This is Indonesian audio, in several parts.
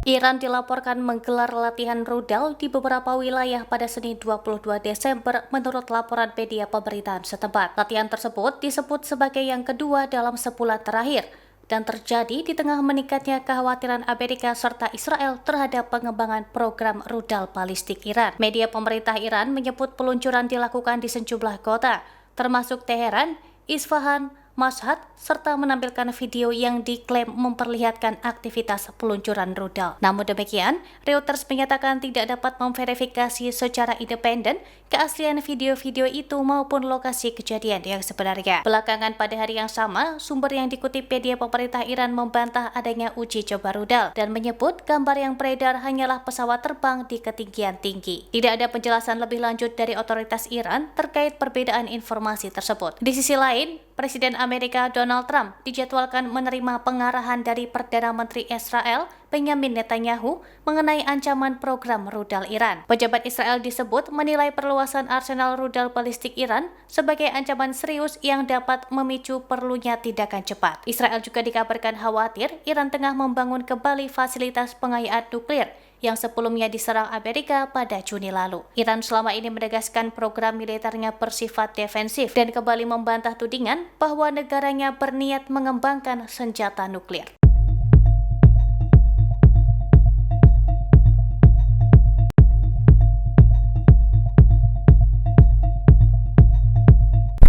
Iran dilaporkan menggelar latihan rudal di beberapa wilayah pada Senin 22 Desember menurut laporan media pemberitaan setempat. Latihan tersebut disebut sebagai yang kedua dalam sebulan terakhir dan terjadi di tengah meningkatnya kekhawatiran Amerika serta Israel terhadap pengembangan program rudal balistik Iran. Media pemerintah Iran menyebut peluncuran dilakukan di sejumlah kota, termasuk Teheran, Isfahan, Mashhad, serta menampilkan video yang diklaim memperlihatkan aktivitas peluncuran rudal. Namun demikian, Reuters menyatakan tidak dapat memverifikasi secara independen keaslian video-video itu maupun lokasi kejadian yang sebenarnya. Belakangan pada hari yang sama, sumber yang dikutip media pemerintah Iran membantah adanya uji coba rudal dan menyebut gambar yang beredar hanyalah pesawat terbang di ketinggian tinggi. Tidak ada penjelasan lebih lanjut dari otoritas Iran terkait perbedaan informasi tersebut. Di sisi lain, Presiden Amerika Donald Trump dijadwalkan menerima pengarahan dari Perdana Menteri Israel Benjamin Netanyahu mengenai ancaman program rudal Iran. Pejabat Israel disebut menilai perluasan arsenal rudal balistik Iran sebagai ancaman serius yang dapat memicu perlunya tindakan cepat. Israel juga dikabarkan khawatir Iran tengah membangun kembali fasilitas pengayaan nuklir yang sebelumnya diserang Amerika pada Juni lalu. Iran selama ini menegaskan program militernya bersifat defensif dan kembali membantah tudingan bahwa negaranya berniat mengembangkan senjata nuklir.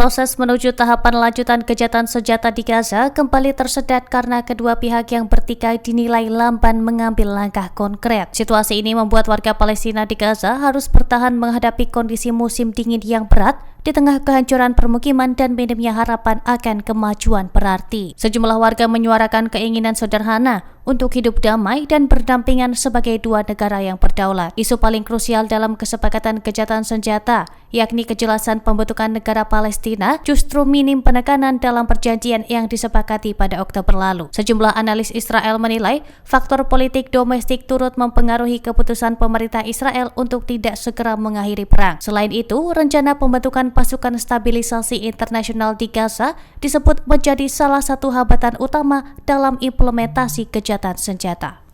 Proses menuju tahapan lanjutan gencatan senjata di Gaza kembali tersedat karena kedua pihak yang bertikai dinilai lamban mengambil langkah konkret. Situasi ini membuat warga Palestina di Gaza harus bertahan menghadapi kondisi musim dingin yang berat di tengah kehancuran permukiman dan minimnya harapan akan kemajuan berarti. Sejumlah warga menyuarakan keinginan sederhana untuk hidup damai dan berdampingan sebagai dua negara yang berdaulat. Isu paling krusial dalam kesepakatan gencatan senjata, yakni kejelasan pembentukan negara Palestina, justru minim penekanan dalam perjanjian yang disepakati pada Oktober lalu. Sejumlah analis Israel menilai faktor politik domestik turut mempengaruhi keputusan pemerintah Israel untuk tidak segera mengakhiri perang. Selain itu, rencana pembentukan pasukan stabilisasi internasional di Gaza disebut menjadi salah satu hambatan utama dalam implementasi gencatan senjata.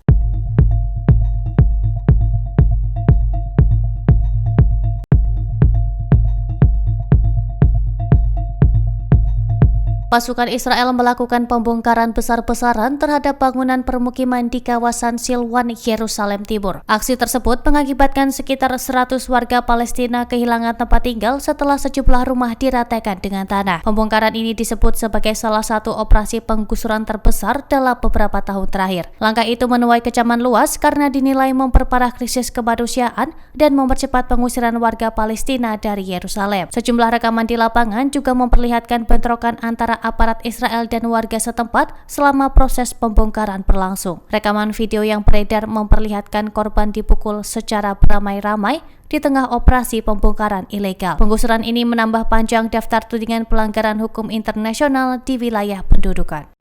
Pasukan Israel melakukan pembongkaran besar-besaran terhadap bangunan permukiman di kawasan Silwan, Yerusalem Timur. Aksi tersebut mengakibatkan sekitar 100 warga Palestina kehilangan tempat tinggal setelah sejumlah rumah diratakan dengan tanah. Pembongkaran ini disebut sebagai salah satu operasi penggusuran terbesar dalam beberapa tahun terakhir. Langkah itu menuai kecaman luas karena dinilai memperparah krisis kemanusiaan dan mempercepat pengusiran warga Palestina dari Yerusalem. Sejumlah rekaman di lapangan juga memperlihatkan bentrokan antara aparat Israel dan warga setempat selama proses pembongkaran berlangsung. Rekaman video yang beredar memperlihatkan korban dipukul secara beramai-ramai di tengah operasi pembongkaran ilegal. Penggusuran ini menambah panjang daftar tudingan pelanggaran hukum internasional di wilayah pendudukan.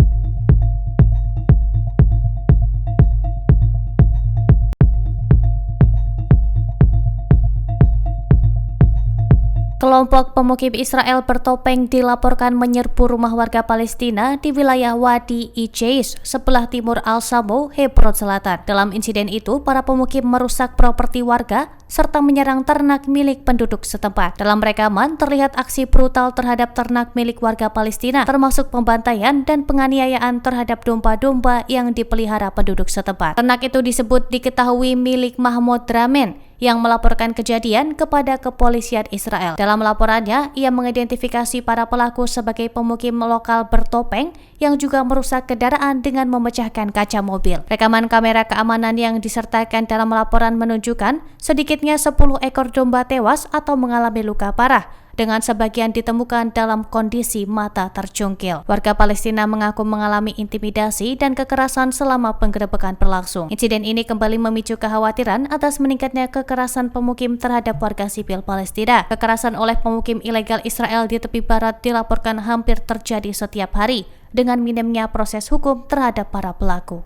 Kelompok pemukim Israel bertopeng dilaporkan menyerbu rumah warga Palestina di wilayah Wadi Ijais, sebelah timur Al-Samo, Hebron Selatan. Dalam insiden itu, para pemukim merusak properti warga serta menyerang ternak milik penduduk setempat. Dalam rekaman, terlihat aksi brutal terhadap ternak milik warga Palestina, termasuk pembantaian dan penganiayaan terhadap domba-domba yang dipelihara penduduk setempat. Ternak itu disebut diketahui milik Mahmoud Dramen, yang melaporkan kejadian kepada kepolisian Israel. Dalam laporannya, ia mengidentifikasi para pelaku sebagai pemukim lokal bertopeng yang juga merusak kendaraan dengan memecahkan kaca mobil. Rekaman kamera keamanan yang disertakan dalam laporan menunjukkan sedikitnya 10 ekor domba tewas atau mengalami luka parah, dengan sebagian ditemukan dalam kondisi mata terjungkil. Warga Palestina mengaku mengalami intimidasi dan kekerasan selama penggerebekan berlangsung. Insiden ini kembali memicu kekhawatiran atas meningkatnya kekerasan pemukim terhadap warga sipil Palestina. Kekerasan oleh pemukim ilegal Israel di tepi barat dilaporkan hampir terjadi setiap hari, dengan minimnya proses hukum terhadap para pelaku.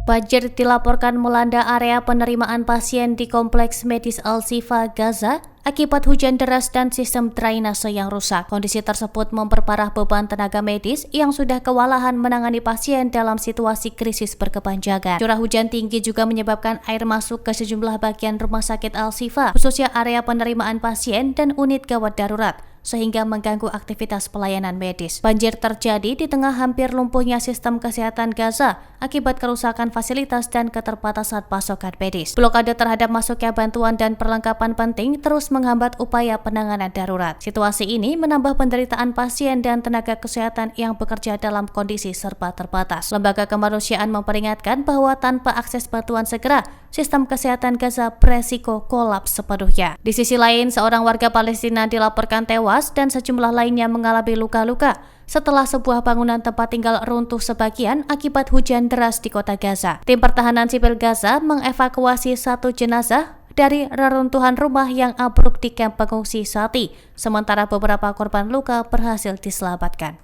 Banjir dilaporkan melanda area penerimaan pasien di Kompleks Medis Al-Shifa, Gaza akibat hujan deras dan sistem drainase yang rusak. Kondisi tersebut memperparah beban tenaga medis yang sudah kewalahan menangani pasien dalam situasi krisis berkepanjangan. Curah hujan tinggi juga menyebabkan air masuk ke sejumlah bagian rumah sakit Al-Shifa, khususnya area penerimaan pasien dan unit gawat darurat, sehingga mengganggu aktivitas pelayanan medis. Banjir terjadi di tengah hampir lumpuhnya sistem kesehatan Gaza akibat kerusakan fasilitas dan keterbatasan pasokan medis. Blokade terhadap masuknya bantuan dan perlengkapan penting terus menghambat upaya penanganan darurat. Situasi ini menambah penderitaan pasien dan tenaga kesehatan yang bekerja dalam kondisi serba terbatas. Lembaga kemanusiaan memperingatkan bahwa tanpa akses bantuan segera, sistem kesehatan Gaza beresiko kolaps sepenuhnya. Di sisi lain, seorang warga Palestina dilaporkan tewas dan sejumlah lainnya mengalami luka-luka setelah sebuah bangunan tempat tinggal runtuh sebagian akibat hujan deras di kota Gaza. Tim pertahanan sipil Gaza mengevakuasi satu jenazah dari reruntuhan rumah yang ambruk di kamp pengungsi Sati, sementara beberapa korban luka berhasil diselamatkan.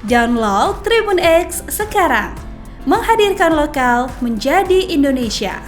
Download Tribun X sekarang, menghadirkan lokal menjadi Indonesia.